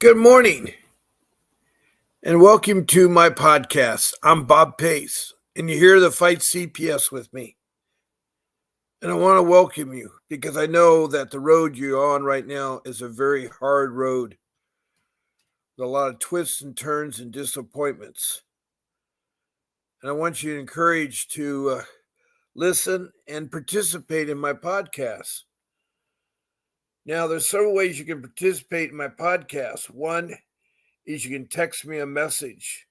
Good morning and welcome to my podcast. I'm Bob Pace and you're here to fight CPS with me. And I want to welcome you because I know that the road you're on right now is a very hard road with a lot of twists and turns and disappointments. And I want you encouraged to listen and participate in my podcast. Now, there's several ways you can participate in my podcast. One is you can text me a message.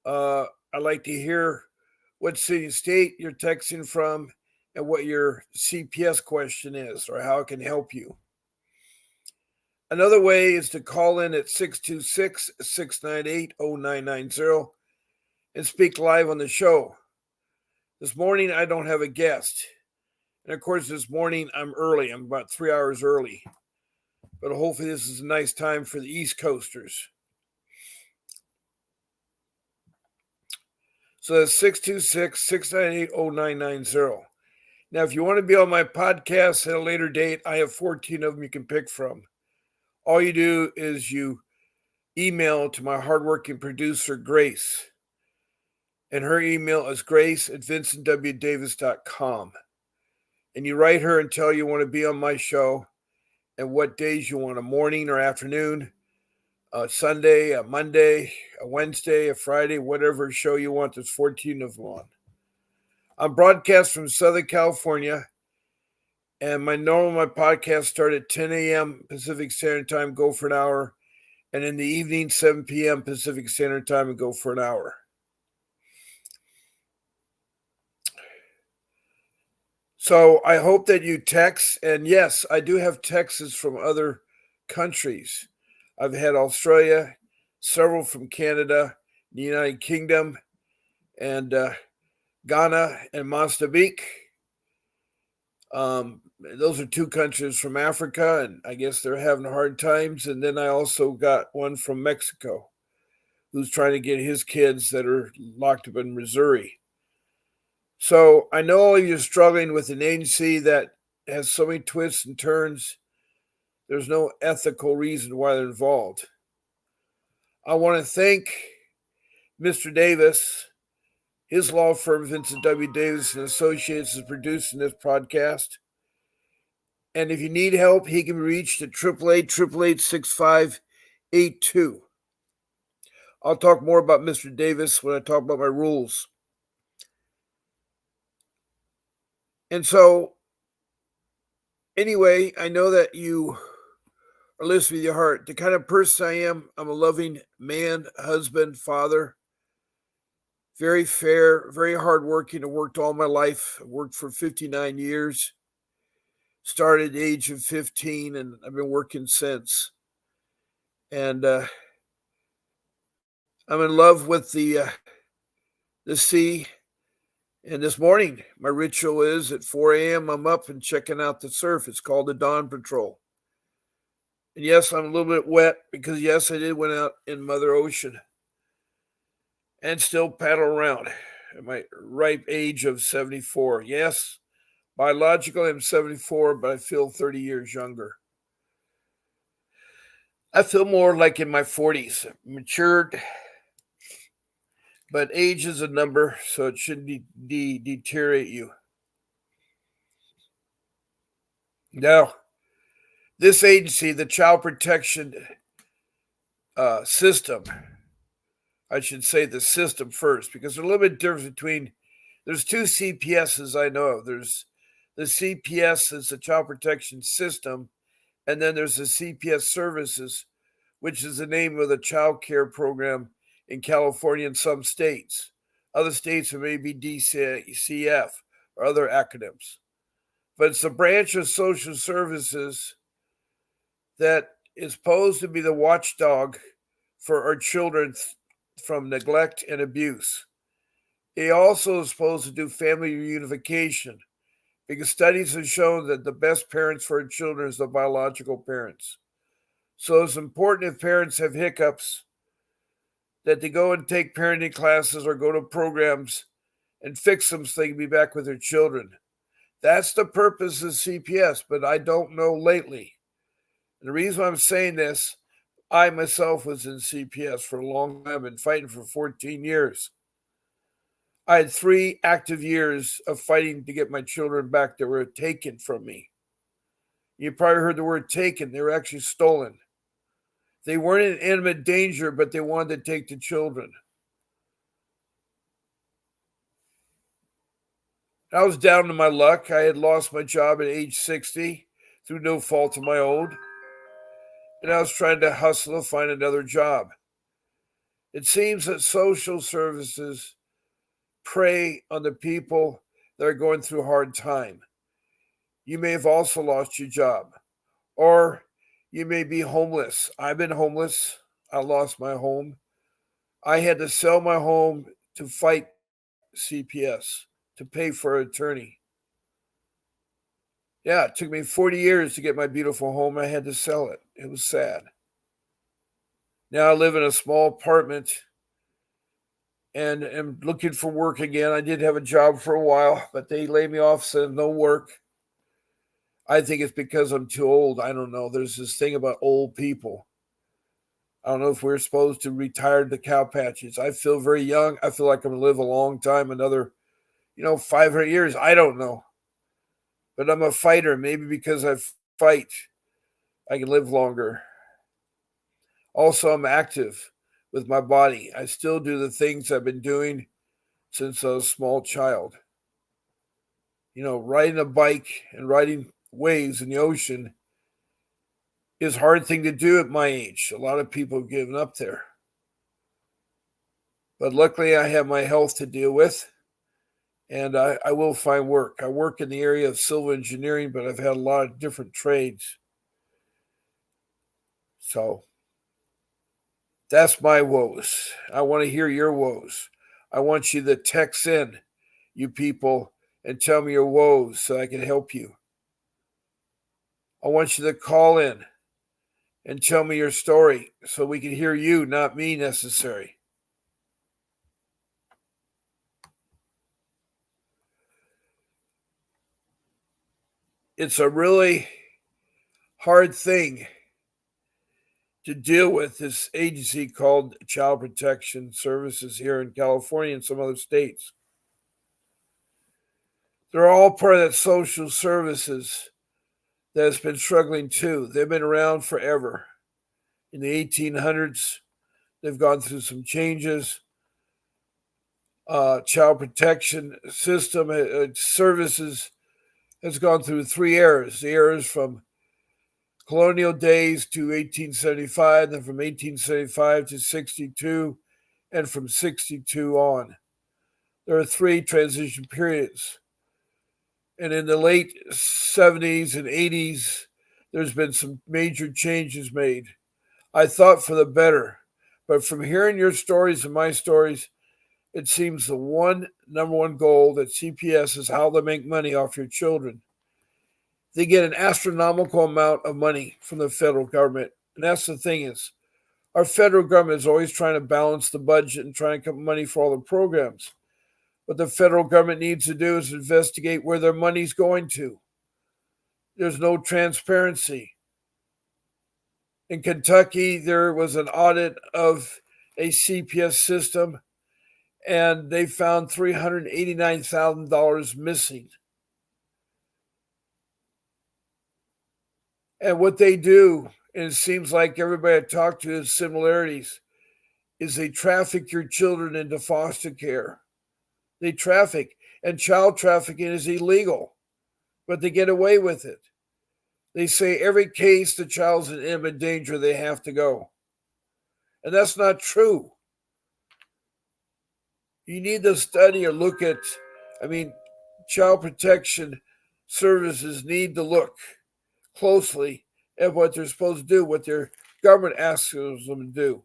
I'd like to hear what city and state you're texting from and what your CPS question is or how it can help you. Another way is to call in at 626-698-0990 and speak live on the show. This morning, I don't have a guest. And of course, this morning, I'm early. I'm about 3 hours early. But hopefully, this is a nice time for the East Coasters. So that's 626-698-0990. Now, if you want to be on my podcast at a later date, I have 14 of them you can pick from. All you do is you email to my hardworking producer, Grace. And her email is grace@vincentwdavis.com. And you write her and tell you want to be on my show and what days you want, a morning or afternoon, a Sunday, a Monday, a Wednesday, a Friday, whatever show you want. There's 14 of them on. I'm broadcast from Southern California, and my podcast start at 10 a.m. Pacific Standard Time, go for an hour, and in the evening, 7 p.m. Pacific Standard Time, and go for an hour. So I hope that you text, and yes, I do have texts from other countries. I've had Australia, several from Canada, the United Kingdom, and Ghana and Mozambique. Those are two countries from Africa, and I guess they're having hard times. And then I also got one from Mexico who's trying to get his kids that are locked up in Missouri. So I know all of you are struggling with an agency that has so many twists and turns. There's no ethical reason why they're involved. I want to thank Mr. Davis. His law firm, Vincent W. Davis and Associates, is producing this podcast. And if you need help, he can be reached at 888-888-6582. I'll talk more about Mr. Davis when I talk about my rules. And so, anyway, I know that you are listening with your heart. The kind of person I am, I'm a loving man, husband, father. Very fair, very hardworking. I worked all my life. I worked for 59 years. Started at the age of 15, and I've been working since. And I'm in love with the sea. And this morning, my ritual is at 4 a.m., I'm up and checking out the surf. It's called the Dawn Patrol. And yes, I'm a little bit wet because, yes, I did went out in Mother Ocean and still paddle around at my ripe age of 74. Yes, biologically I'm 74, but I feel 30 years younger. I feel more like in my 40s, matured, but age is a number, so it shouldn't deteriorate you. Now, this agency, the Child Protection System, I should say the system first, because there's a little bit difference between, there's two CPSs I know of. There's the CPS is the Child Protection System, and then there's the CPS Services, which is the name of the child care program in California and some states. Other states it may be DCF or other acronyms. But it's a branch of social services that is supposed to be the watchdog for our children from neglect and abuse. It also is supposed to do family reunification because studies have shown that the best parents for our children is the biological parents. So it's important if parents have hiccups that they go and take parenting classes or go to programs and fix them so they can be back with their children. That's the purpose of CPS, but I don't know lately. And the reason I'm saying this, I myself was in CPS for a long time. I've been fighting for 14 years. I had 3 active years of fighting to get my children back that were taken from me. You probably heard the word taken. They were actually stolen. They weren't in imminent danger, but they wanted to take the children. I was down to my luck. I had lost my job at age 60 through no fault of my own, and I was trying to hustle to find another job. It seems that social services prey on the people that are going through a hard time. You may have also lost your job, or you may be homeless. I've been homeless. I lost my home. I had to sell my home to fight CPS, to pay for an attorney. Yeah, it took me 40 years to get my beautiful home. I had to sell it. It was sad. Now I live in a small apartment and am looking for work again. I did have a job for a while, but they laid me off, said no work. I think it's because I'm too old. I don't know. There's this thing about old people. I don't know if we're supposed to retire the cow patches. I feel very young. I feel like I'm going to live a long time, another, 500 years. I don't know. But I'm a fighter. Maybe because I fight, I can live longer. Also, I'm active with my body. I still do the things I've been doing since I was a small child. Riding a bike and riding waves in the ocean is a hard thing to do at my age. A lot of people have given up there. But luckily, I have my health to deal with, and I will find work. I work in the area of civil engineering, but I've had a lot of different trades. So that's my woes. I want to hear your woes. I want you to text in, you people, and tell me your woes so I can help you. I want you to call in and tell me your story so we can hear you, not me necessary. It's a really hard thing to deal with, this agency called Child Protection Services here in California and some other states. They're all part of that social services that's been struggling too. They've been around forever. In the 1800s, they've gone through some changes. Child protection system services has gone through 3 eras. The eras from colonial days to 1875, then from 1875 to 62, and from 62 on. There are 3 transition periods. And in the late 70s and 80s, there's been some major changes made. I thought for the better. But from hearing your stories and my stories, it seems the number one goal that CPS is how they make money off your children. They get an astronomical amount of money from the federal government. And that's the thing is, our federal government is always trying to balance the budget and trying to come up with money for all the programs. What the federal government needs to do is investigate where their money's going to. There's no transparency. In Kentucky, there was an audit of a CPS system, and they found $389,000 missing. And what they do, and it seems like everybody I talk to has similarities, is they traffic your children into foster care. They traffic, and child trafficking is illegal, but they get away with it. They say every case the child's in imminent danger, they have to go. And that's not true. You need to study or look at, child protection services need to look closely at what they're supposed to do, what their government asks them to do.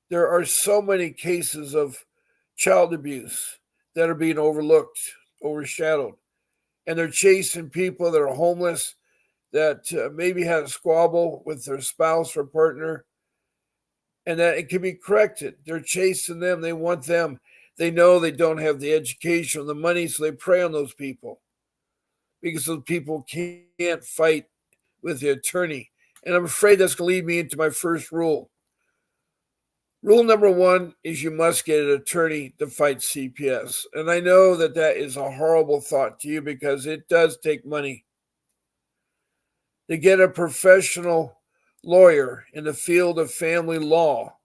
There are so many cases of child abuse that are being overlooked, overshadowed. And they're chasing people that are homeless, that maybe had a squabble with their spouse or partner, and that it can be corrected. They're chasing them. They want them. They know they don't have the education or the money, so they prey on those people because those people can't fight with the attorney And I'm afraid that's going to lead me into my first rule. Rule number one is you must get an attorney to fight CPS. And I know that that is a horrible thought to you because it does take money. To get a professional lawyer in the field of family law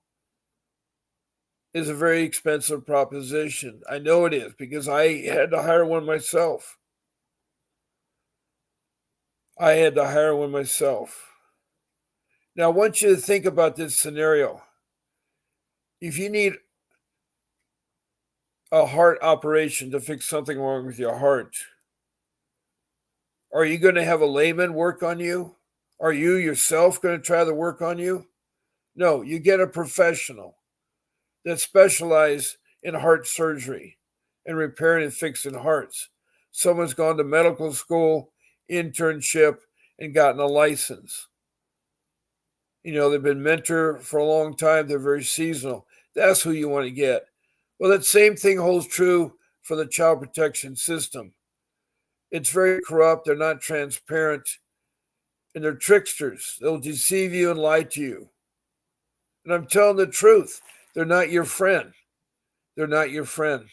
is a very expensive proposition. I know it is because I had to hire one myself. Now, I want you to think about this scenario. If you need a heart operation to fix something wrong with your heart, are you going to have a layman work on you? Are you yourself going to try to work on you? No, you get a professional that specializes in heart surgery and repairing and fixing hearts. Someone's gone to medical school, internship, and gotten a license. They've been mentor for a long time. They're very seasonal. That's who you want to get. Well, that same thing holds true for the child protection system. It's very corrupt. They're not transparent. And they're tricksters. They'll deceive you and lie to you. And I'm telling the truth. They're not your friend. They're not your friend.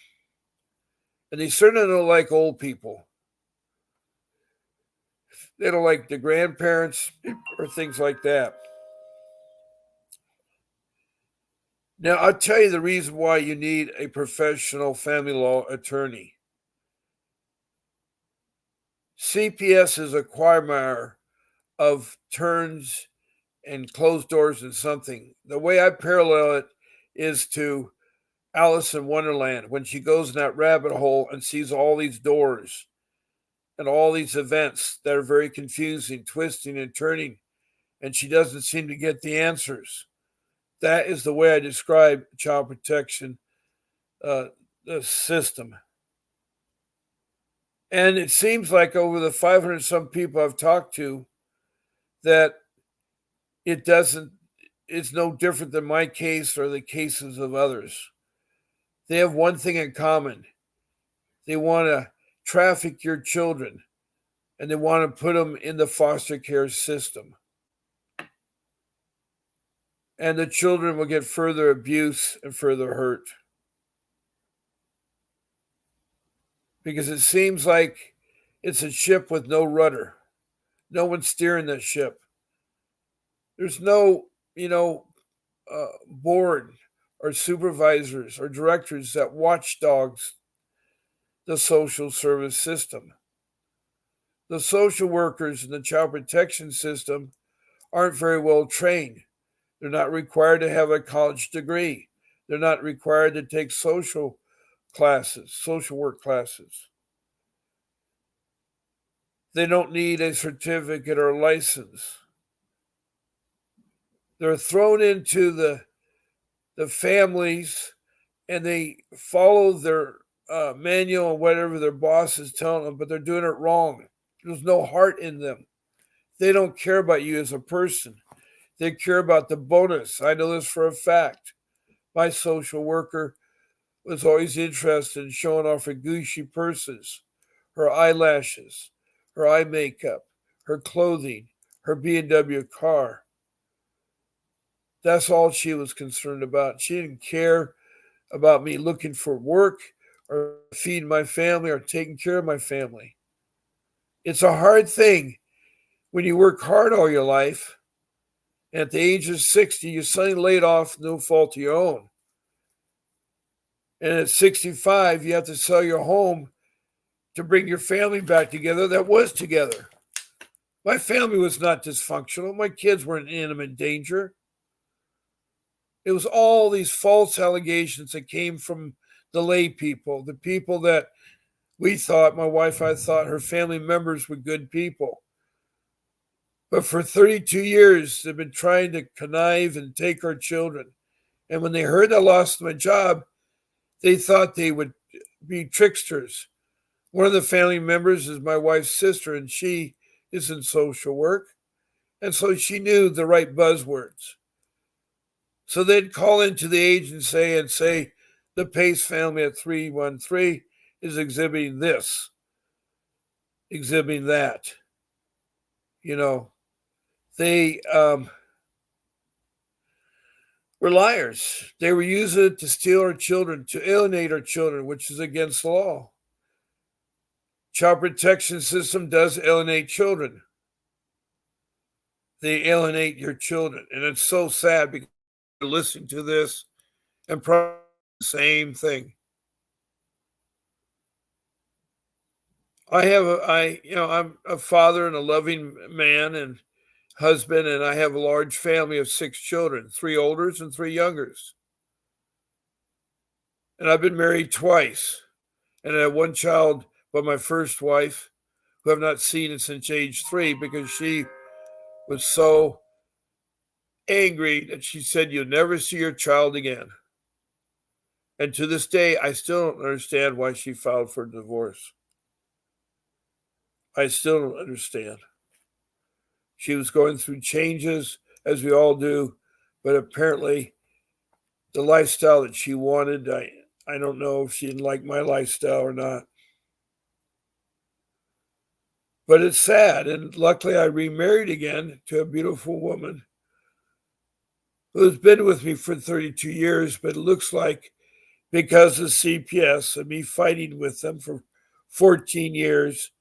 And they certainly don't like old people. They don't like the grandparents or things like that. Now, I'll tell you the reason why you need a professional family law attorney. CPS is a quagmire of turns and closed doors and something. The way I parallel it is to Alice in Wonderland when she goes in that rabbit hole and sees all these doors and all these events that are very confusing, twisting and turning, and she doesn't seem to get the answers. That is the way I describe child protection, the system. And it seems like over the 500 some people I've talked to, that it's no different than my case or the cases of others. They have one thing in common. They want to traffic your children and they want to put them in the foster care system. And the children will get further abuse and further hurt. Because it seems like it's a ship with no rudder. No one's steering that ship. There's no, board or supervisors or directors that watchdogs the social service system. The social workers in the child protection system aren't very well trained. They're not required to have a college degree. They're not required to take social work classes. They don't need a certificate or license. They're thrown into the families and they follow their manual and whatever their boss is telling them, but they're doing it wrong. There's no heart in them. They don't care about you as a person. They care about the bonus. I know this for a fact. My social worker was always interested in showing off her Gucci purses, her eyelashes, her eye makeup, her clothing, her BMW car. That's all she was concerned about. She didn't care about me looking for work or feeding my family or taking care of my family. It's a hard thing when you work hard all your life. And at the age of 60, you're suddenly laid off, no fault of your own. And at 65, you have to sell your home to bring your family back together that was together. My family was not dysfunctional. My kids weren't in imminent danger. It was all these false allegations that came from the lay people, the people that my wife, I thought her family members were good people. But for 32 years, they've been trying to connive and take our children. And when they heard I lost my job, they thought they would be tricksters. One of the family members is my wife's sister, and she is in social work. And so she knew the right buzzwords. So they'd call into the agency and say, the Pace family at 313 is exhibiting this, exhibiting that. They were liars. They were using it to steal our children, to alienate our children, which is against the law. Child protection system does alienate children. They alienate your children. And it's so sad because you're listening to this and probably the same thing. I'm a father and a loving man and husband, and I have a large family of 6 children, 3 olders and 3 youngers. And I've been married twice. And I have one child by my first wife, who I've not seen since age 3 because she was so angry that she said, "You'll never see your child again." And to this day, I still don't understand why she filed for divorce. I still don't understand. She was going through changes, as we all do, but apparently the lifestyle that she wanted, I don't know if she didn't like my lifestyle or not. But it's sad. And luckily, I remarried again to a beautiful woman who's been with me for 32 years. But it looks like because of CPS and me fighting with them for 14 years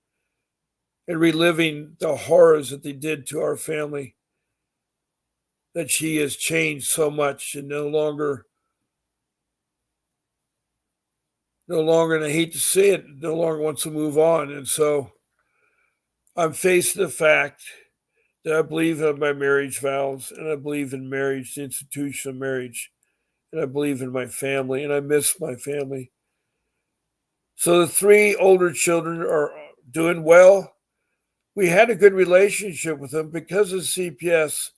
and reliving the horrors that they did to our family, that she has changed so much and no longer, and I hate to say it, no longer wants to move on. And so I'm facing the fact that I believe in my marriage vows and I believe in marriage, the institution of marriage, and I believe in my family and I miss my family. So the 3 older children are doing well. We had a good relationship with them. Because of CPS,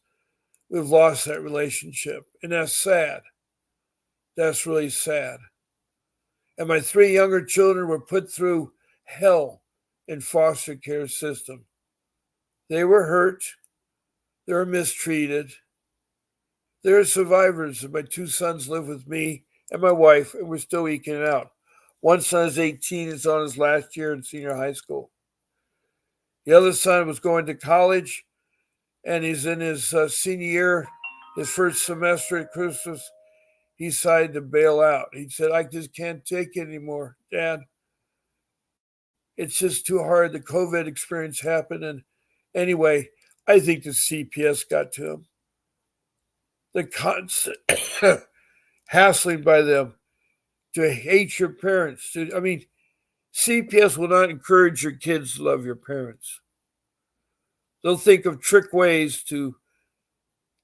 we've lost that relationship. And that's sad. That's really sad. And my 3 younger children were put through hell in foster care system. They were hurt. They were mistreated. They're survivors. My 2 sons live with me and my wife, and we're still eking it out. One son is 18, is on his last year in senior high school. The other son was going to college, and he's in his senior year, his first semester at Christmas. He decided to bail out. He said, "I just can't take it anymore, Dad. It's just too hard. The COVID experience happened." And anyway, I think the CPS got to him. The constant hassling by them to hate your parents. CPS will not encourage your kids to love your parents. They'll think of trick ways to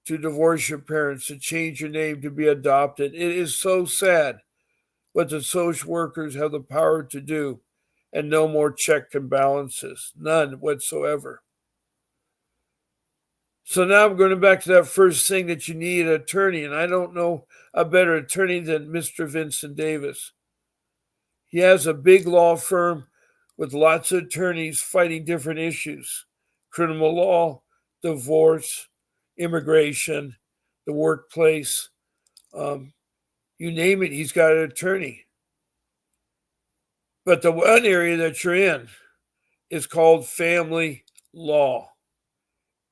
divorce your parents, to change your name, to be adopted. It is so sad what the social workers have the power to do, and no more check and balances, none whatsoever. So now I'm going back to that first thing, that you need an attorney, and I don't know a better attorney than Mr. Vincent Davis. He has a big law firm with lots of attorneys fighting different issues: criminal law, divorce, immigration, the workplace. You name it, he's got an attorney. But the one area that you're in is called family law.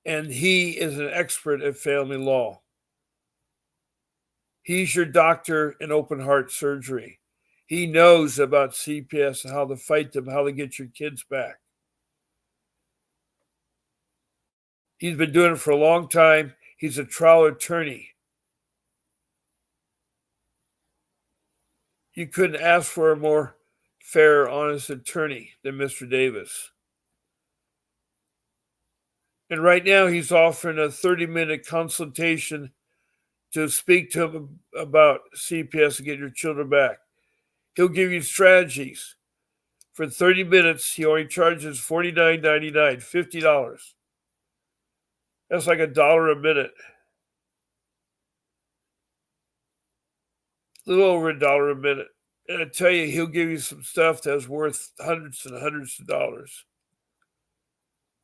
And he is an expert at family law. He's your doctor in open heart surgery. He knows about CPS and how to fight them, how to get your kids back. He's been doing it for a long time. He's a trial attorney. You couldn't ask for a more fair, honest attorney than Mr. Davis. And right now, he's offering a 30-minute consultation to speak to him about CPS and get your children back. He'll give you strategies. For 30 minutes, he only charges $49.99, $50. That's like $1 a minute. A little over $1 a minute. And I tell you, he'll give you some stuff that's worth hundreds and hundreds of dollars.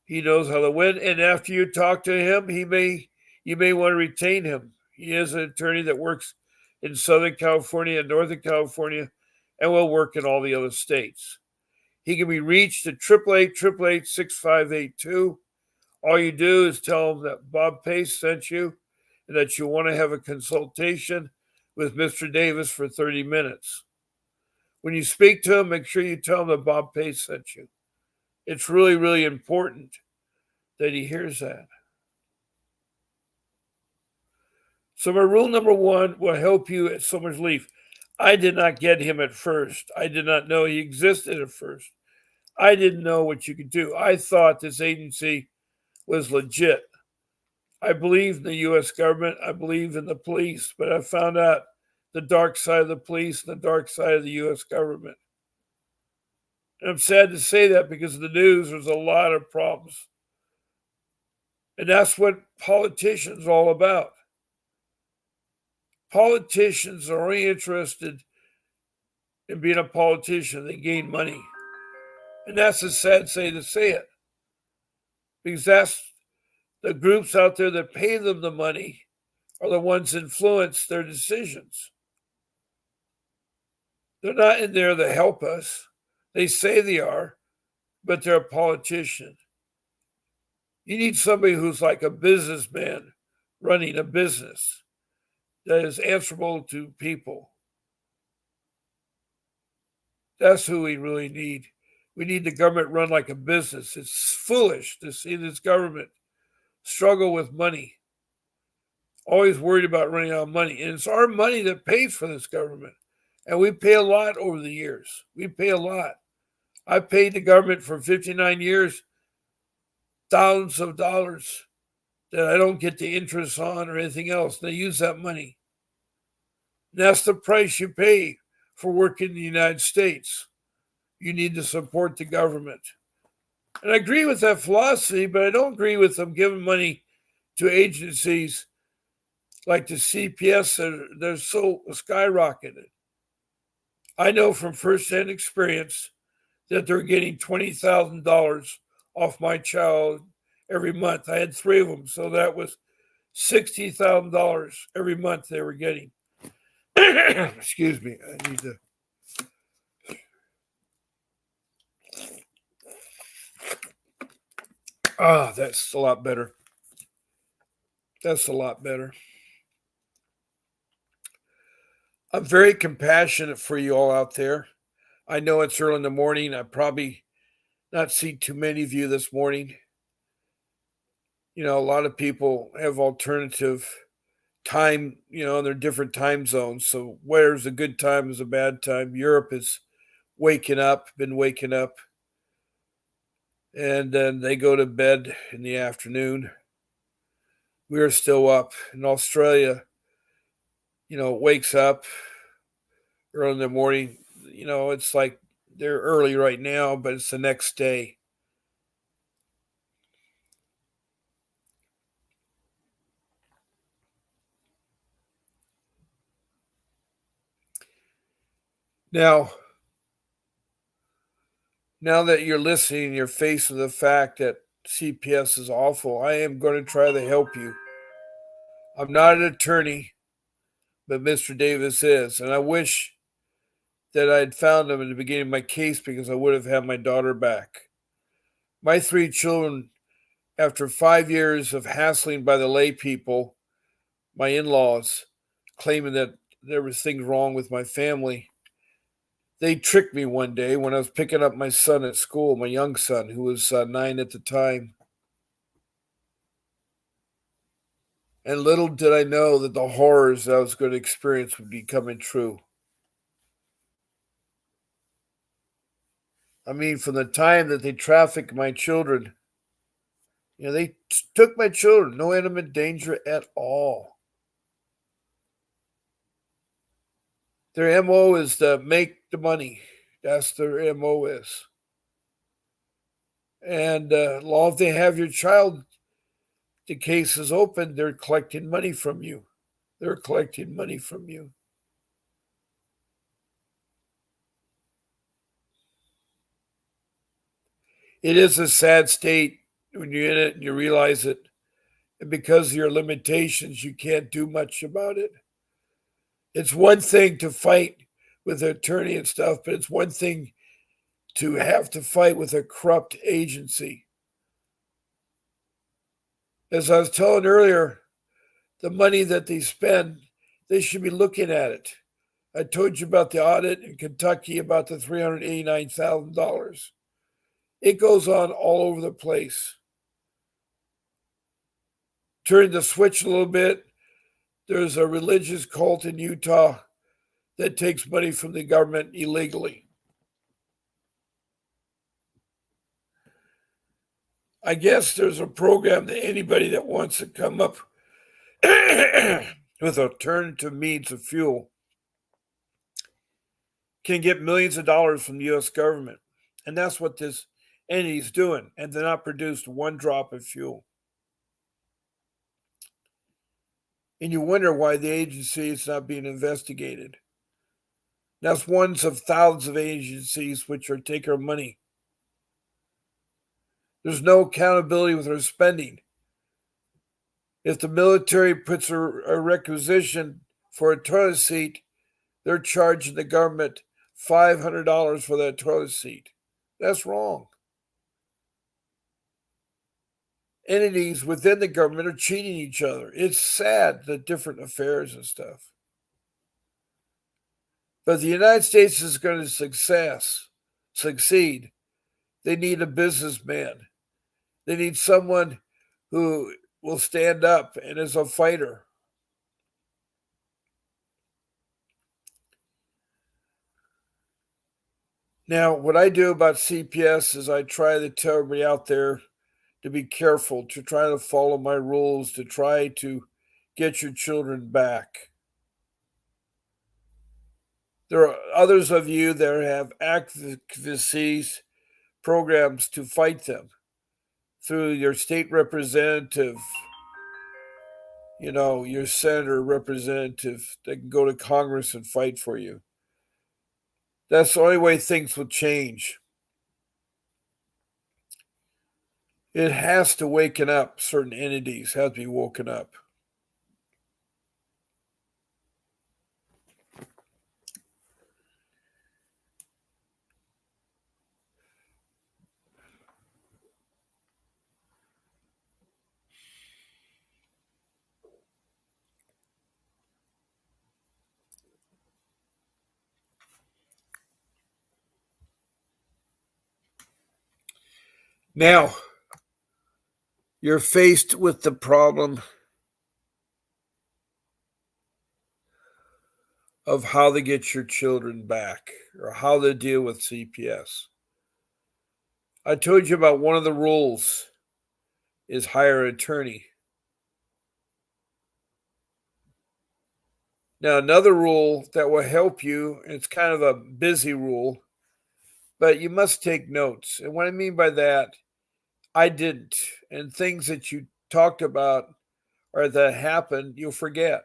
He knows how to win, and after you talk to him, you may want to retain him. He is an attorney that works in Southern California and Northern California, and will work in all the other states. He can be reached at 888-888-6582. All you do is tell them that Bob Pace sent you and that you want to have a consultation with Mr. Davis for 30 minutes. When you speak to him, make sure you tell him that Bob Pace sent you. It's really, really important that he hears that. So my rule number one will help you at summer's leave. I did not get him at first. I did not know he existed at first. I didn't know what you could do. I thought this agency was legit. I believe in the U.S. government. I believe in the police, but I found out the dark side of the police and the dark side of the U.S. government. And I'm sad to say that because of the news, there's a lot of problems. And that's what politicians are all about. Politicians are only interested in being a politician. They gain money. And that's a sad way to say it. Because that's the groups out there that pay them the money are the ones that influence their decisions. They're not in there to help us. They say they are, but they're a politician. You need somebody who's like a businessman running a business that is answerable to people. That's who we really need. We need the government run like a business. It's foolish to see this government struggle with money. Always worried about running out of money. And it's our money that pays for this government. And we pay a lot over the years. We pay a lot. I paid the government for 59 years thousands of dollars that I don't get the interest on or anything else. They use that money. And that's the price you pay for working in the United States. You need to support the government. And I agree with that philosophy, but I don't agree with them giving money to agencies like the CPS that they're so skyrocketed. I know from firsthand experience that they're getting $20,000 off my child every month. I had 3 of them, so that was $60,000 every month they were getting. Excuse me, I need to. That's a lot better. That's a lot better. I'm very compassionate for you all out there. I know it's early in the morning. I probably not see too many of you this morning. You know, a lot of people have alternative time, you know, they're different time zones. So where's a good time is a bad time. Europe is been waking up. And then they go to bed in the afternoon. We are still up. In Australia, you know, wakes up early in the morning. You know, it's like they're early right now, but it's the next day. Now that you're listening, you're faced with the fact that CPS is awful. I am going to try to help you. I'm not an attorney, but Mr. Davis is. And I wish that I had found him in the beginning of my case because I would have had my daughter back. My 3 children, after 5 years of hassling by the lay people, my in-laws, claiming that there was things wrong with my family, they tricked me one day when I was picking up my son at school, my young son, who was 9 at the time. And little did I know that the horrors I was going to experience would be coming true. I mean, from the time that they trafficked my children, you know, they took my children, no imminent danger at all. Their MO is to make the money. That's their MO is. And long as they have your child, the case is open, they're collecting money from you. They're collecting money from you. It is a sad state when you're in it and you realize it. And because of your limitations, you can't do much about it. It's one thing to fight with an attorney and stuff, but it's one thing to have to fight with a corrupt agency. As I was telling earlier, the money that they spend, they should be looking at it. I told you about the audit in Kentucky about the $389,000. It goes on all over the place. Turn the switch a little bit. There's a religious cult in Utah that takes money from the government illegally. I guess there's a program that anybody that wants to come up with alternative means of fuel can get millions of dollars from the U.S. government. And that's what this entity's doing. And they're not produced one drop of fuel. And you wonder why the agency is not being investigated. That's one of thousands of agencies which are taking our money. There's no accountability with our spending. If the military puts a requisition for a toilet seat, they're charging the government $500 for that toilet seat. That's wrong. Entities within the government are cheating each other. It's sad, the different affairs and stuff. But the United States is going to succeed. They need a businessman. They need someone who will stand up and is a fighter. Now, what I do about CPS is I try to tell everybody out there to be careful, to try to follow my rules, to try to get your children back. There are others of you that have advocacy programs to fight them through your state representative, your senator representative that can go to Congress and fight for you. That's the only way things will change. It has to waken up. Certain entities have to be woken up. Now, you're faced with the problem of how to get your children back or how to deal with CPS. I told you about one of the rules is hire an attorney. Now, another rule that will help you, and it's kind of a busy rule, but you must take notes. And what I mean by that, I didn't. And things that you talked about or that happened, you'll forget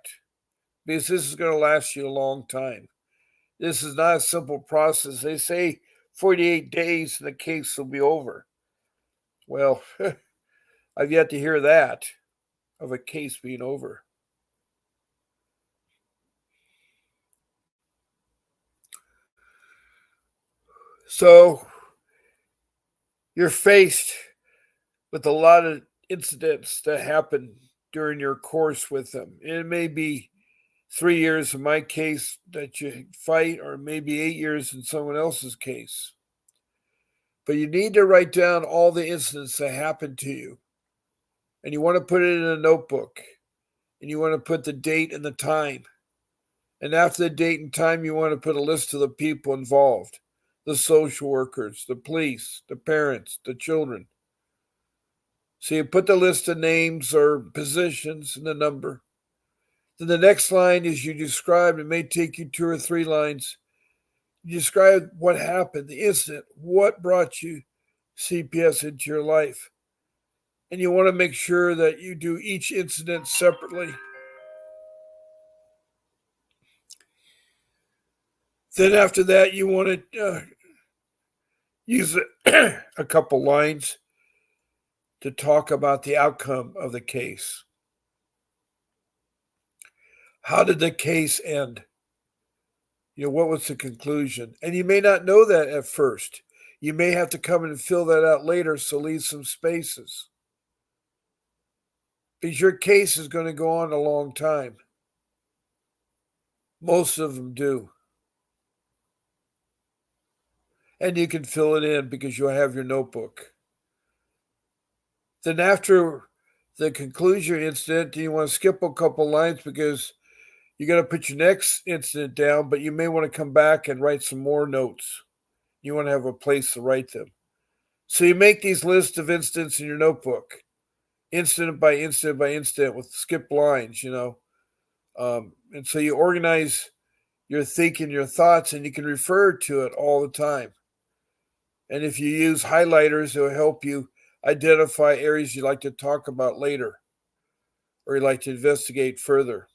because this is going to last you a long time. This is not a simple process. They say 48 days and the case will be over. Well, I've yet to hear that of a case being over. So you're faced with a lot of incidents that happen during your course with them. It may be 3 years in my case that you fight, or maybe 8 years in someone else's case. But you need to write down all the incidents that happened to you. And you want to put it in a notebook. And you want to put the date and the time. And after the date and time, you want to put a list of the people involved, the social workers, the police, the parents, the children. So you put the list of names or positions and the number. Then the next line is you describe, it may take you 2 or 3 lines. You describe what happened, the incident, what brought you CPS into your life. And you want to make sure that you do each incident separately. Then after that, you want to use a couple lines to talk about the outcome of the case. How did the case end? What was the conclusion? And you may not know that at first. You may have to come in and fill that out later, so leave some spaces. because your case is going to go on a long time. Most of them do. And you can fill it in because you'll have your notebook. Then after the conclusion incident, you want to skip a couple lines because you got to put your next incident down, but you may want to come back and write some more notes. You want to have a place to write them. So you make these lists of incidents in your notebook, incident by incident by incident with skipped lines. And so you organize your thinking, your thoughts, and you can refer to it all the time. And if you use highlighters, it'll help you identify areas you'd like to talk about later or you'd like to investigate further.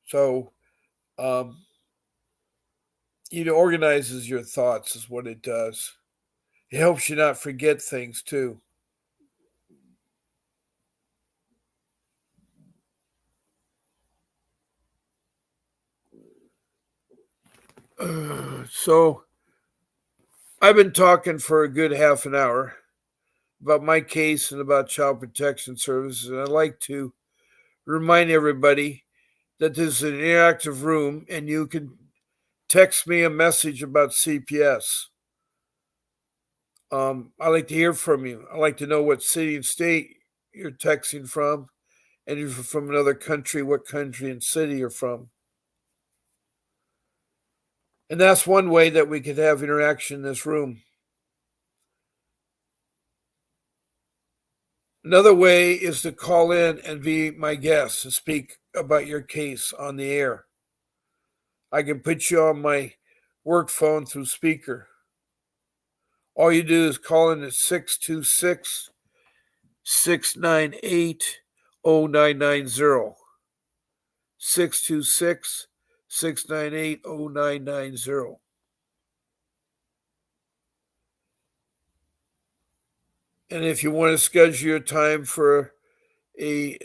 So, it organizes your thoughts, is what it does. It helps you not forget things, too. So, I've been talking for a good half an hour about my case and about child protection services, and I'd like to remind everybody that this is an interactive room and you can text me a message about CPS. I like to hear from you. I like to know what city and state you're texting from, and if you're from another country, what country and city you're from. And that's one way that we could have interaction in this room. Another way is to call in and be my guest and speak about your case on the air. I can put you on my work phone through speaker. All you do is call in at 626 698 0990. 626 698 0990. And if you want to schedule your time for be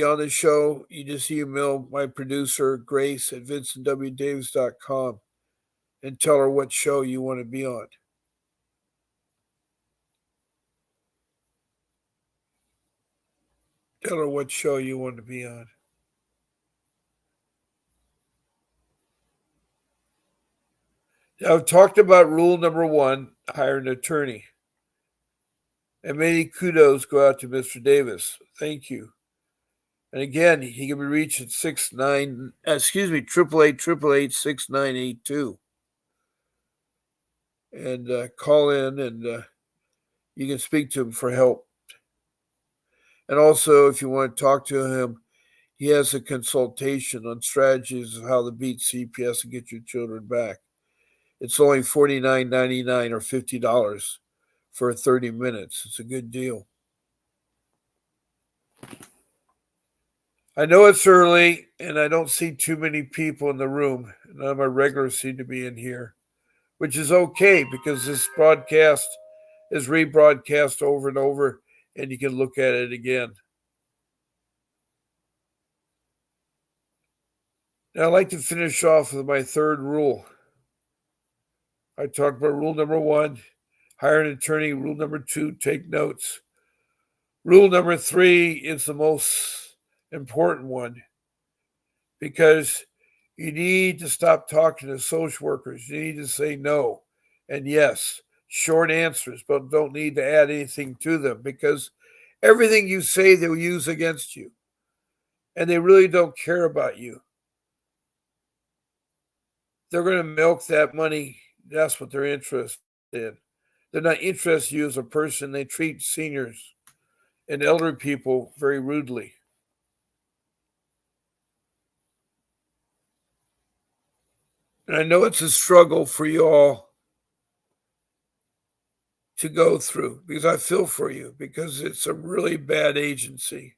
on the show, you just email my producer, Grace, at vincentwdavis.com and tell her what show you want to be on. Tell her what show you want to be on. Now, I've talked about rule number 1, hire an attorney. And many kudos go out to Mr. Davis. Thank you. And again, he can be reached at 888-888-6982. And call in and you can speak to him for help. And also, if you want to talk to him, he has a consultation on strategies of how to beat CPS and get your children back. It's only $49.99 or $50 for 30 minutes. It's a good deal. I know it's early and I don't see too many people in the room. None of my regulars seem to be in here, which is okay because this broadcast is rebroadcast over and over and you can look at it again. Now, I'd like to finish off with my third rule. I talked about rule number 1, hire an attorney. Rule number 2, take notes. Rule number 3 is the most important one because you need to stop talking to social workers. You need to say no and yes, short answers, but don't need to add anything to them because everything you say they'll use against you. And they really don't care about you. They're going to milk that money. That's what they're interested in. They're not interested in you as a person. They treat seniors and elderly people very rudely. And I know it's a struggle for you all to go through because I feel for you because it's a really bad agency.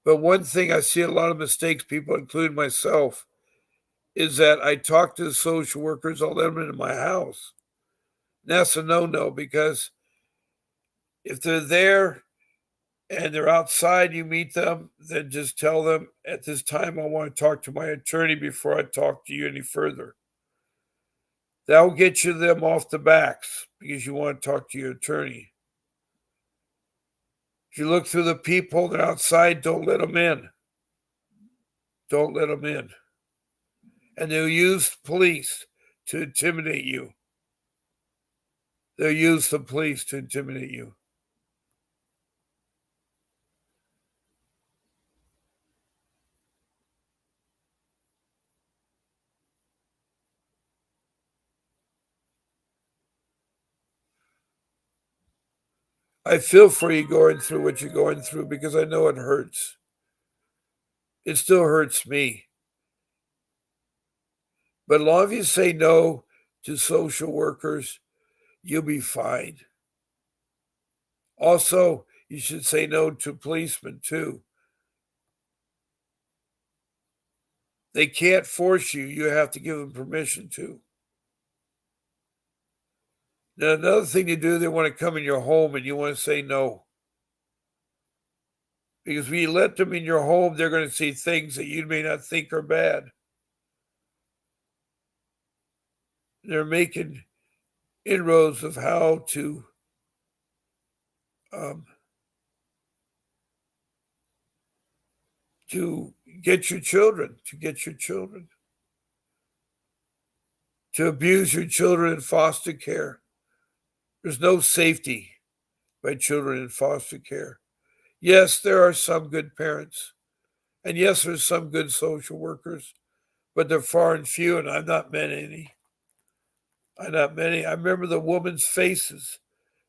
But one thing I see a lot of mistakes, people, including myself, is that I talk to the social workers, I'll let them into my house. And that's a no-no because if they're there and they're outside, you meet them, then just tell them at this time I want to talk to my attorney before I talk to you any further. That will get you them off the backs because you want to talk to your attorney. If you look through the peephole, they're outside, don't let them in. Don't let them in. And they'll use police to intimidate you. They'll use the police to intimidate you. I feel for you going through what you're going through because I know it hurts. It still hurts me. But as long as you say no to social workers, you'll be fine. Also, you should say no to policemen too. They can't force you. You have to give them permission to. Now, another thing to do, they want to come in your home and you want to say no. Because when you let them in your home, they're going to see things that you may not think are bad. They're making inroads of how um, to get your children, to abuse your children in foster care. There's no safety by children in foster care. Yes, there are some good parents, and yes, there's some good social workers, but they're far and few, and I've not met any. I remember the women's faces.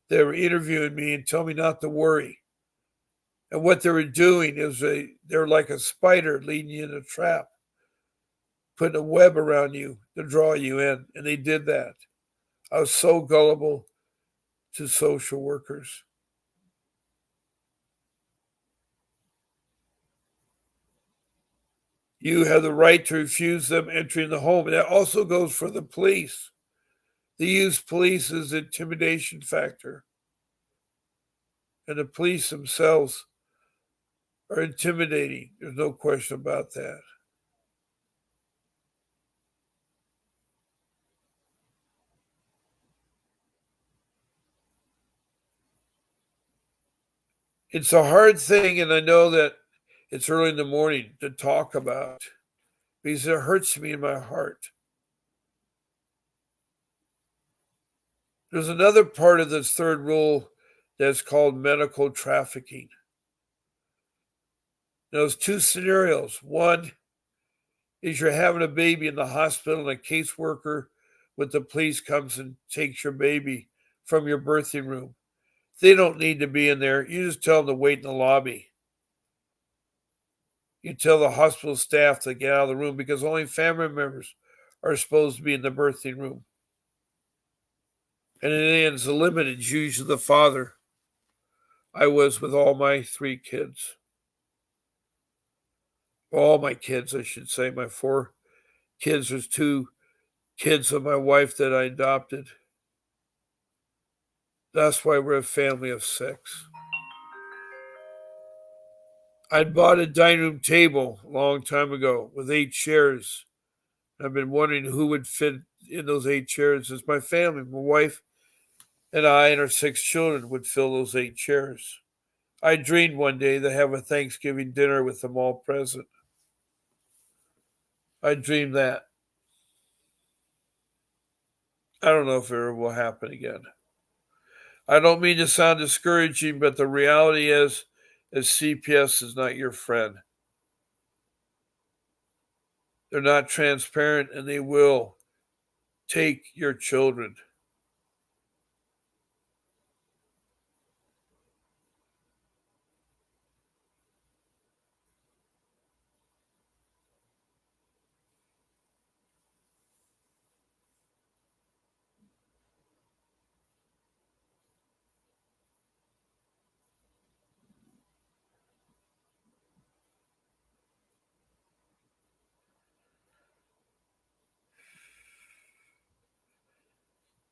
They were interviewing me and telling me not to worry. And what they were doing is they were like a spider leading you in a trap, putting a web around you to draw you in. And they did that. I was so gullible to social workers. You have the right to refuse them entering the home. And that also goes for the police. They use police as an intimidation factor. And the police themselves are intimidating. There's no question about that. It's a hard thing, and I know that it's early in the morning to talk about because it hurts me in my heart. There's another part of this third rule that's called medical trafficking. Now, there's two scenarios. One is you're having a baby in the hospital, and a caseworker with the police comes and takes your baby from your birthing room. They don't need to be in there. You just tell them to wait in the lobby. You tell the hospital staff to get out of the room because only family members are supposed to be in the birthing room. And it ends the limited. It's usually the father. I was with all my 3 kids. All my kids, I should say. My 4 kids. There's 2 kids of my wife that I adopted. That's why we're a family of 6. I'd bought a dining room table a long time ago with 8 chairs. I've been wondering who would fit in those 8 chairs. It's my family. My wife and I and our 6 children would fill those 8 chairs. I dreamed one day to have a Thanksgiving dinner with them all present. I dreamed that. I don't know if it ever will happen again. I don't mean to sound discouraging, but the reality is CPS is not your friend. They're not transparent and they will take your children.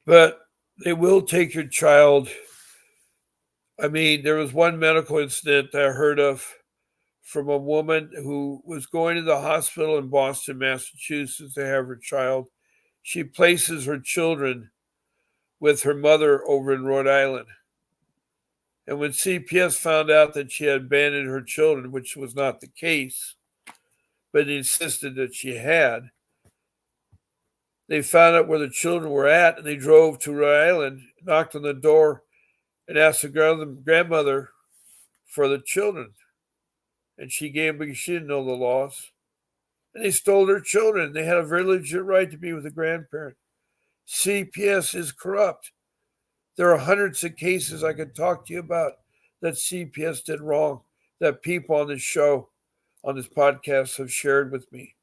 But they will take your child. I mean, there was one medical incident I heard of from a woman who was going to the hospital in Boston, Massachusetts to have her child. She places her children with her mother over in Rhode Island. And when CPS found out that she had abandoned her children, which was not the case, but insisted that she had, they found out where the children were at, and they drove to Rhode Island, knocked on the door, and asked the grandmother for the children. And she gave them because she didn't know the laws. And they stole their children. They had a very legit right to be with a grandparent. CPS is corrupt. There are hundreds of cases I could talk to you about that CPS did wrong, that people on this show, on this podcast, have shared with me.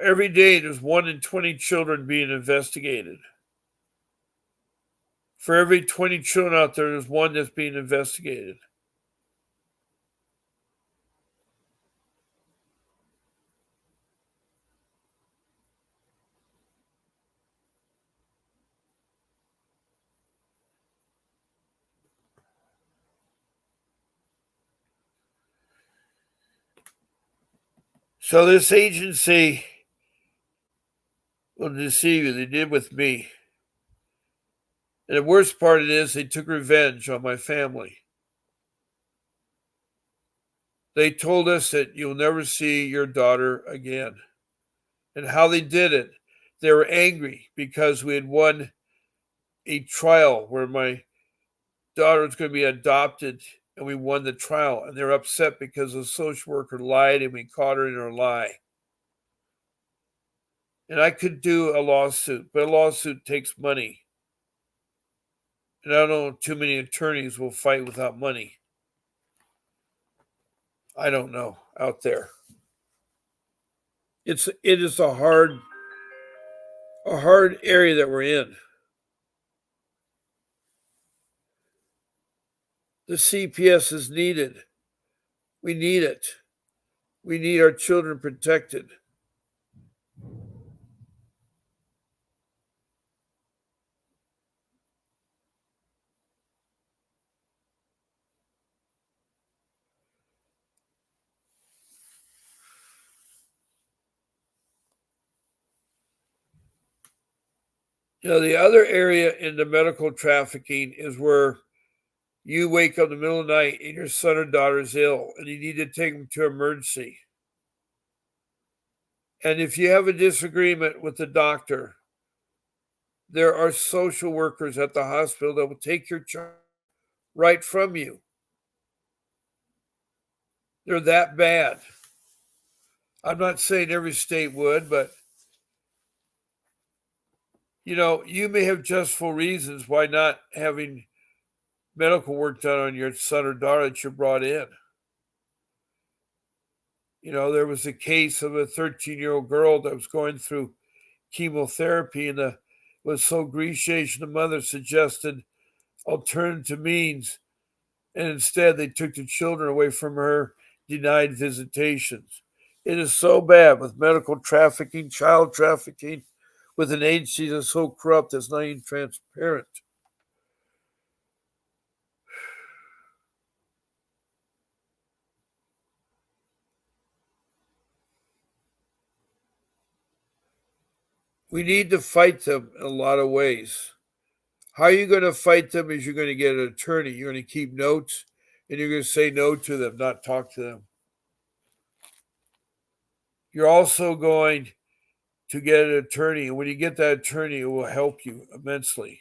Every day there's 1 in 20 children being investigated. For every 20 children out there, there's one that's being investigated. So this agency will deceive you. They did with me. And the worst part of it is they took revenge on my family. They told us that you'll never see your daughter again. And how they did it, they were angry because we had won a trial where my daughter was going to be adopted, and we won the trial. And they're upset because the social worker lied and we caught her in her lie. And I could do a lawsuit, but a lawsuit takes money. And I don't know too many attorneys will fight without money. I don't know out there. It is a hard area that we're in. The CPS is needed. We need it. We need our children protected. The other area in the medical trafficking is where you wake up in the middle of the night and your son or daughter is ill and you need to take them to emergency. And if you have a disagreement with the doctor, there are social workers at the hospital that will take your child right from you. They're that bad. I'm not saying every state would, but you may have justful reasons why not having medical work done on your son or daughter that you brought in. There was a case of a 13-year-old girl that was going through chemotherapy, and it was so grievous, the mother suggested alternative means, and instead they took the children away from her, denied visitations. It is so bad with medical trafficking, child trafficking, with an agency that's so corrupt that's not even transparent. We need to fight them in a lot of ways. How are you going to fight them is you're going to get an attorney. You're going to keep notes, and you're going to say no to them, not talk to them. You're also going to get an attorney, and when you get that attorney, it will help you immensely.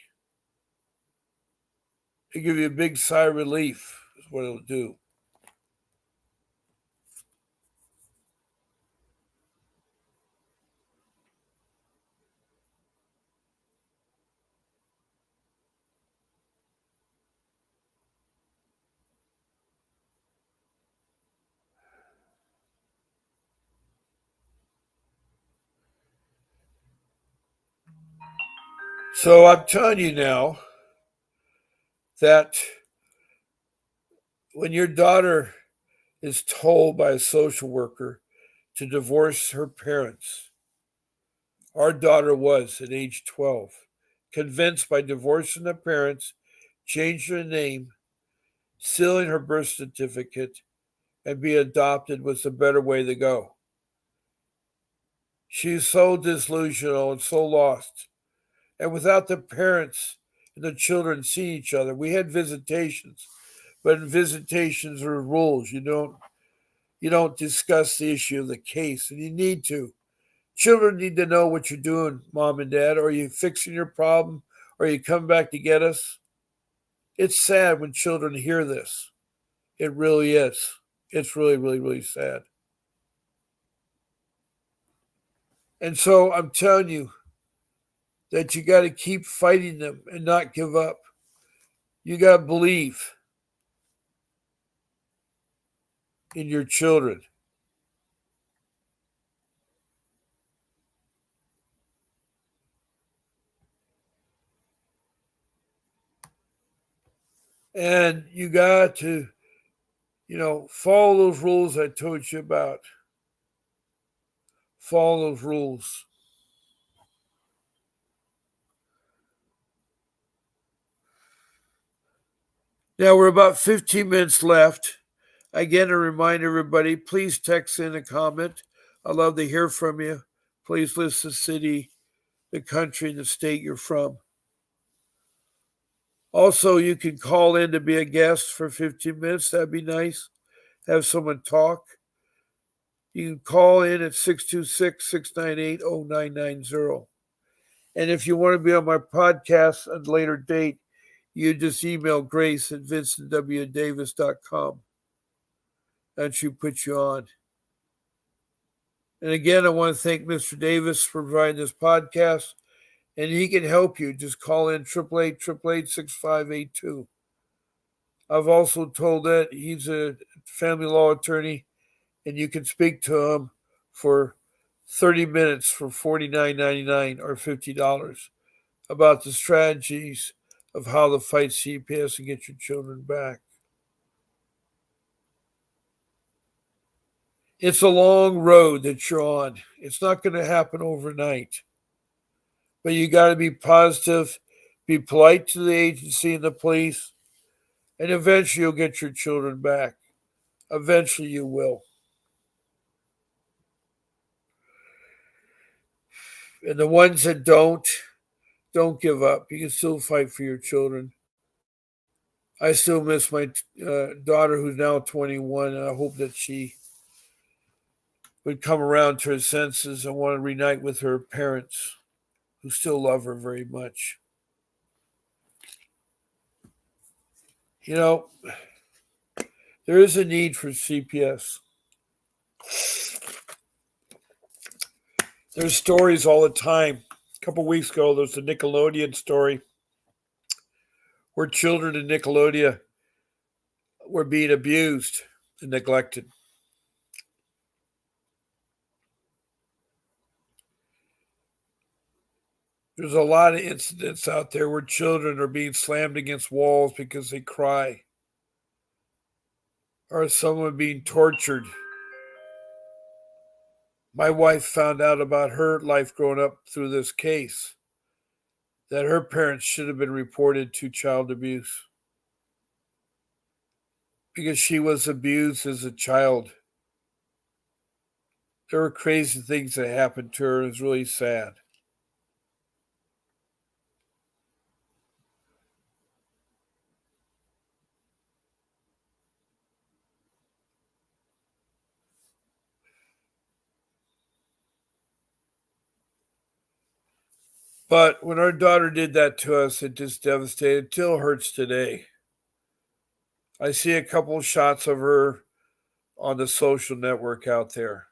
It'll give you a big sigh of relief, is what it'll do. So I'm telling you now that when your daughter is told by a social worker to divorce her parents, our daughter was at age 12, convinced by divorcing the parents, changing her name, sealing her birth certificate, and be adopted was the better way to go. She's so disillusional and so lost. And without the parents and the children seeing each other, we had visitations. But in visitations there are rules. You don't discuss the issue of the case, and you need to. Children need to know what you're doing, mom and dad. Are you fixing your problem? Are you coming back to get us? It's sad when children hear this. It really is. It's really, really, really sad. And so I'm telling you that you got to keep fighting them and not give up. You got to believe in your children. And you got to, follow those rules I told you about. Follow those rules. Now we're about 15 minutes left. Again, to remind everybody, please text in a comment. I'd love to hear from you. Please list the city, the country, and the state you're from. Also, you can call in to be a guest for 15 minutes. That'd be nice. Have someone talk. You can call in at 626-698-0990. And if you want to be on my podcast at a later date, you just email Grace at vincentwdavis.com. And she'll put you on. And again, I want to thank Mr. Davis for providing this podcast. And he can help you. Just call in 888-888-6582. I've also told that he's a family law attorney, and you can speak to him for 30 minutes for $49.99 or $50 about the strategies of how to fight CPS and get your children back. It's a long road that you're on. It's not going to happen overnight. But you got to be positive, be polite to the agency and the police, and eventually you'll get your children back. Eventually you will. And the ones that don't give up. You can still fight for your children. I still miss my daughter, who's now 21, and I hope that she would come around to her senses and want to reunite with her parents, who still love her very much. You know, there is a need for CPS. There's stories all the time. A couple weeks ago, there was a Nickelodeon story where children in Nickelodeon were being abused and neglected. There's a lot of incidents out there where children are being slammed against walls because they cry, or someone being tortured. My wife found out about her life growing up through this case, that her parents should have been reported to child abuse because she was abused as a child. There were crazy things that happened to her. It was really sad. But when our daughter did that to us, it just devastated. It still hurts today. I see a couple of shots of her on the social network out there.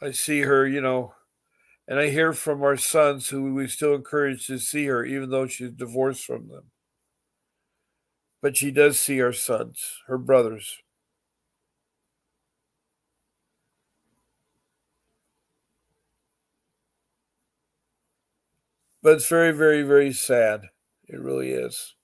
I see her, and I hear from our sons who we still encourage to see her, even though she's divorced from them. But she does see our sons, her brothers. But it's very, very, very sad. It really is.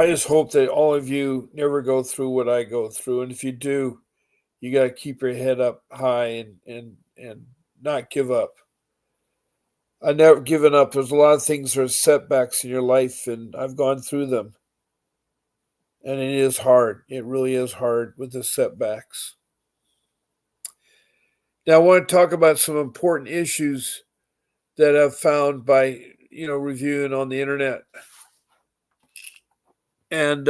I just hope that all of you never go through what I go through, and if you do, you got to keep your head up high and not give up. I never given up. There's a lot of things that are setbacks in your life, and I've gone through them, and it is hard. It really is hard with the setbacks. Now, I want to talk about some important issues that I've found by reviewing on the internet, and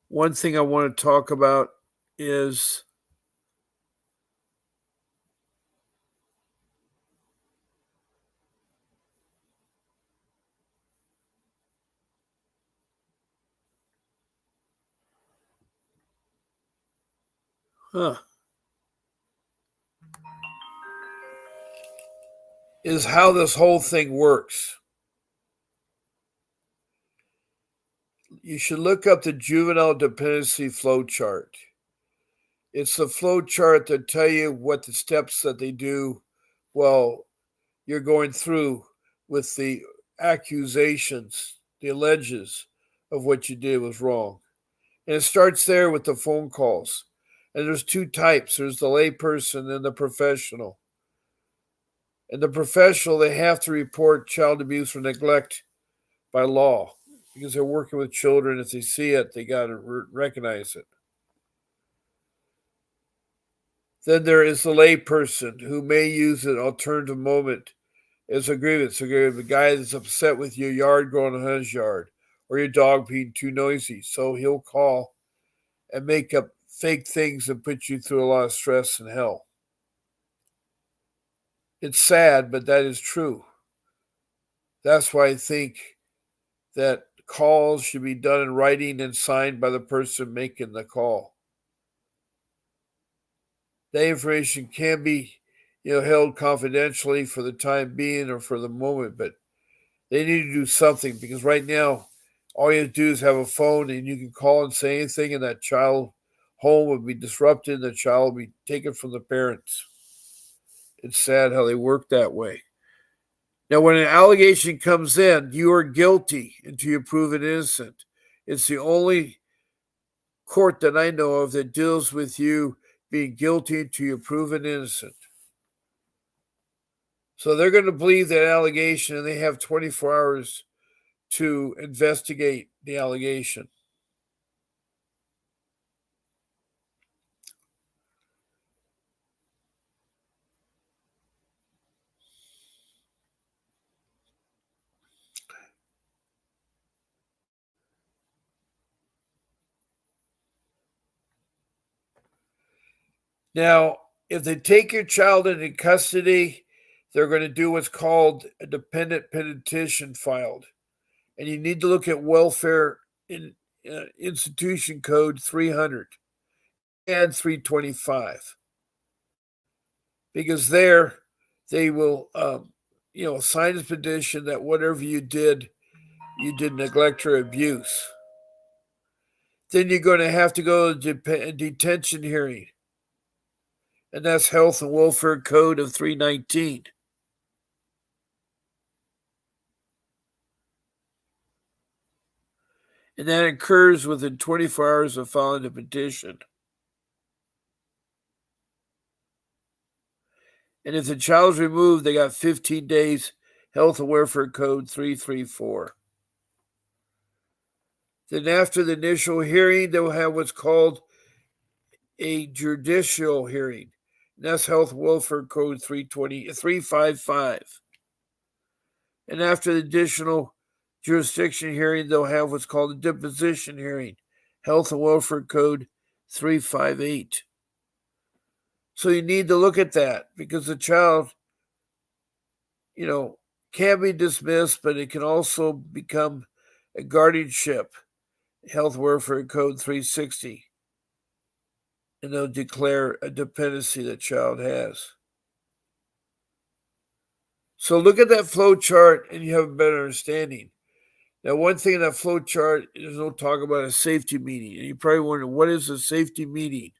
one thing I want to talk about is huh, is how this whole thing works. You should look up the juvenile dependency flow chart. It's the flow chart that tell you what the steps that they do while you're going through with the accusations, the alleges of what you did was wrong. And it starts there with the phone calls. And there's two types. There's the layperson and the professional. And the professional, they have to report child abuse or neglect by law because they're working with children. If they see it, they got to recognize it. Then there is the layperson who may use an alternative moment as a grievance. So the guy that's upset with your yard growing on his yard or your dog being too noisy. So he'll call and make up fake things and put you through a lot of stress and hell. It's sad, but that is true. That's why I think that calls should be done in writing and signed by the person making the call. That information can be, held confidentially for the time being or for the moment, but they need to do something because right now, all you have to do is have a phone and you can call and say anything, and that child home will be disrupted and the child will be taken from the parents. It's sad how they work that way. Now, when an allegation comes in, you are guilty until you're proven innocent. It's the only court that I know of that deals with you being guilty until you're proven innocent. So they're going to believe that allegation and they have 24 hours to investigate the allegation. Now, if they take your child into custody, they're going to do what's called a dependent petition filed. And you need to look at welfare institution code 300 and 325 because there they will sign a petition that whatever you did neglect or abuse. Then you're going to have to go to a detention hearing, and that's health and welfare code of 319. And that occurs within 24 hours of filing the petition. And if the child's removed, they got 15 days, health and welfare code 334. Then after the initial hearing, they will have what's called a judicial hearing. And that's health and welfare code 355. And after the additional jurisdiction hearing, they'll have what's called a deposition hearing, health and welfare code 358. So you need to look at that because the child, can be dismissed, but it can also become a guardianship, health welfare code 360. And they'll declare a dependency the child has. So look at that flow chart and you have a better understanding. Now, one thing in that flow chart is no talk about a safety meeting. And you probably wonder, what is a safety meeting?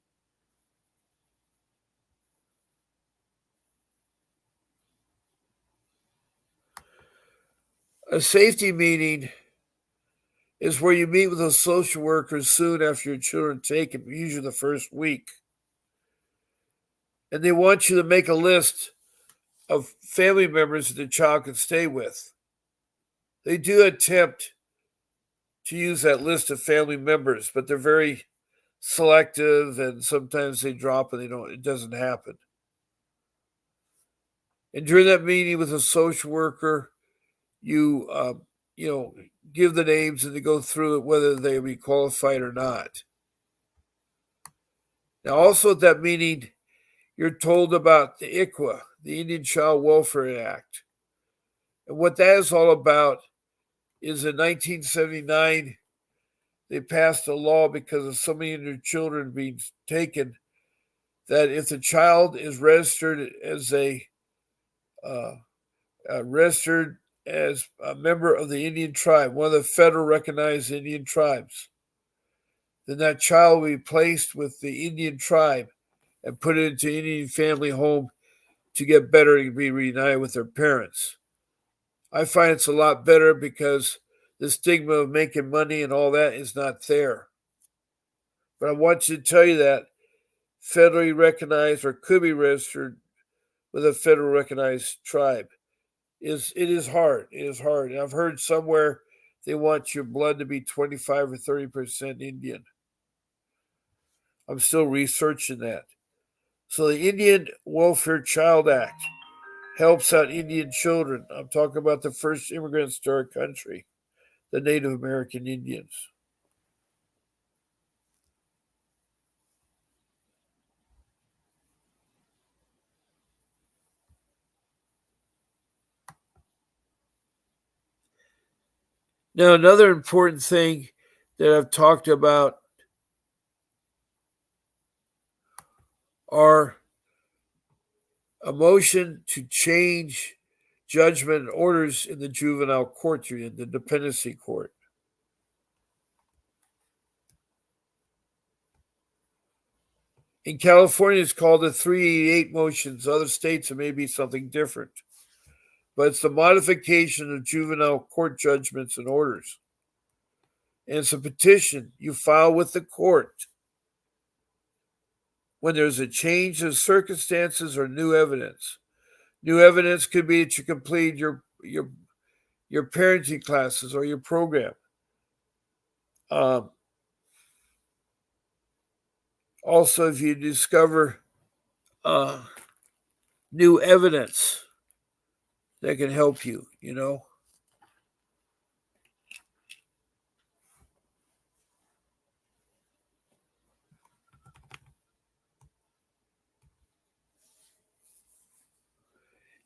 A safety meeting is where you meet with a social worker soon after your children take it, usually the first week. And they want you to make a list of family members that the child can stay with. They do attempt to use that list of family members, but they're very selective, and sometimes they drop and it doesn't happen. And during that meeting with a social worker, you give the names and they go through it whether they be qualified or not. Now, also at that meeting, you're told about the ICWA, the Indian Child Welfare Act. And what that is all about is in 1979, they passed a law because of so many of their children being taken that if the child is registered as a member of the Indian tribe, one of the federal recognized Indian tribes, then that child will be placed with the Indian tribe and put into an Indian family home to get better and be reunited with their parents. I find it's a lot better because the stigma of making money and all that is not there. But I want you to tell you that federally recognized or could be registered with a federal recognized tribe it is hard. It is hard. And I've heard somewhere they want your blood to be 25 or 30% Indian. I'm still researching that. So the Indian Welfare Child Act helps out Indian children. I'm talking about the first immigrants to our country, the Native American Indians. Now, another important thing that I've talked about are a motion to change judgment and orders in the juvenile court, in the dependency court. In California, it's called the 388 motions. Other states, it may be something different. But it's the modification of juvenile court judgments and orders. And it's a petition you file with the court when there's a change in circumstances or new evidence. New evidence could be that you complete your parenting classes or your program. Also, if you discover new evidence that can help you,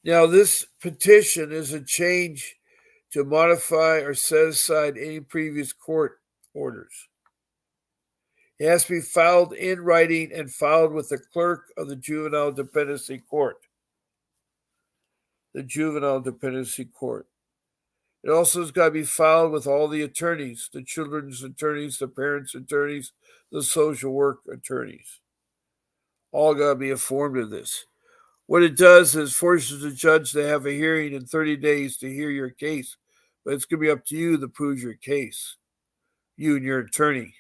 Now, this petition is a change to modify or set aside any previous court orders. It has to be filed in writing and filed with the clerk of the Juvenile Dependency Court. The Juvenile Dependency Court. It also has got to be filed with all the attorneys, the children's attorneys, the parents' attorneys, the social work attorneys. All got to be informed of this. What it does is forces the judge to have a hearing in 30 days to hear your case, but it's going to be up to you to prove your case, you and your attorney.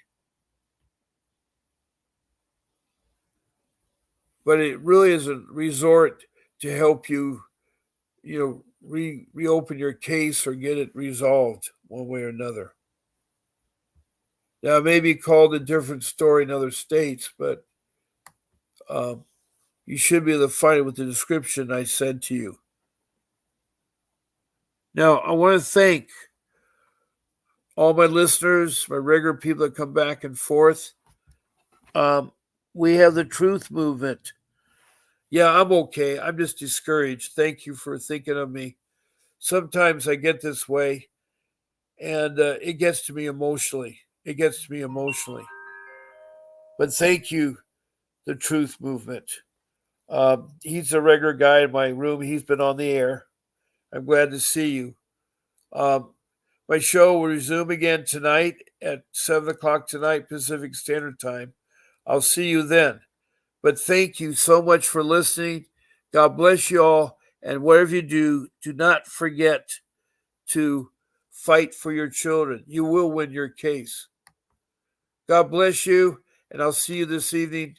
But it really is a resort to help you, reopen your case or get it resolved one way or another. Now, it may be called a different story in other states, but you should be able to find it with the description I said to you. Now, I want to thank all my listeners, my regular people that come back and forth. We have the Truth Movement. Yeah, I'm okay. I'm just discouraged. Thank you for thinking of me. Sometimes I get this way, and it gets to me emotionally. But thank you, the Truth Movement. He's a regular guy in my room. He's been on the air. I'm glad to see you. My show will resume again tonight at 7 o'clock tonight, Pacific Standard Time. I'll see you then. But thank you so much for listening. God bless you all. And whatever you do, do not forget to Fight for your children. You will win your case. God bless you, and I'll see you this evening